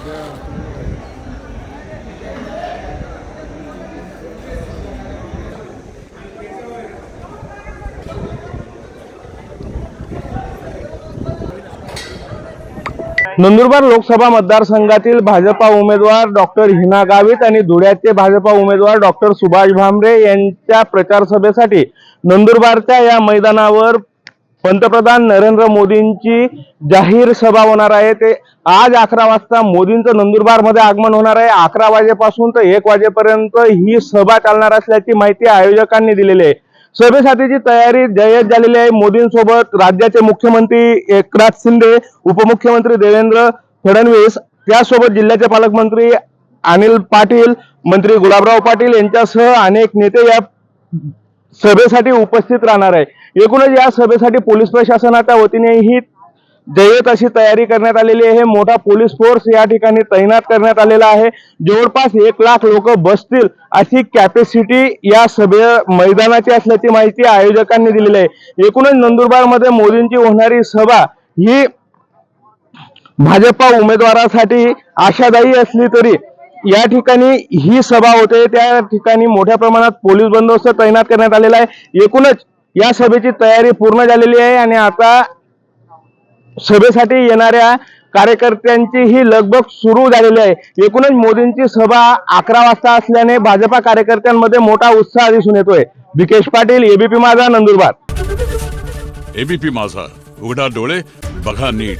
नंदुरबार लोकसभा मतदारसंघातील भाजपा उमेदवार डॉक्टर हिना गावित आणि धुळ्याचे भाजपा उमेदवार डॉक्टर सुभाष भामरे यांच्या प्रचार सभेसाठी नंदुरबारच्या या मैदानावर पंतप्रधान नरेंद्र मोदींची जाहीर सभा होणार आहे। ते आज 11 वाजता मोदींचं नंदुरबारमध्ये आगमन होणार आहे। 11 वाजेपासून तर 1 वाजेपर्यंत ही सभा चालणार असल्याची माहिती आयोजकांनी दिलेली आहे। सभेसाठीची तयारी जय्यत झालेली आहे। मोदींसोबत राज्याचे मुख्यमंत्री एकनाथ शिंदे, उपमुख्यमंत्री देवेंद्र फडणवीस, त्यासोबत जिल्ह्याचे पालकमंत्री अनिल पाटील, मंत्री गुलाबराव पाटील यांच्यासह अनेक नेते या सभेसाठी उपस्थित राहणार आहे। एकूणच या सभेसाठी पोलीस प्रशासनाच्या वतीनेही जय्यत अशी तयारी करण्यात आलेली आहे। मोठा पोलीस फोर्स या ठिकाणी तैनात करण्यात आलेला आहे। जवळपास 1 लाख लोक बसतील अशी कॅपॅसिटी या मैदानाची असल्याची माहिती आयोजकांनी दिलेली आहे। एकूणच नंदुरबारमध्ये मोदींची होणारी सभा ही भाजपा उमेदवारासाठी आशादायी असली तरी या ठिकाणी ही सभा होते त्या ठिकाणी मोठ्या प्रमाणात पोलीस बंदोबस्त तैनात करण्यात आलेला आहे। एकूणच या सभेची तयारी पूर्ण झालेली आहे आणि आता सभेसाठी येणाऱ्या कार्यकर्त्यांची ही लगबग सुरू झालेली आहे। एकूणच मोदींची सभा 11 वाजता असल्याने भाजपा कार्यकर्त्यांमध्ये मोठा उत्साह दिसून येतोय। विकेश पाटील, एबीपी माझा, नंदुरबार। एबीपी माझा, उघडा डोळे बघा नीट।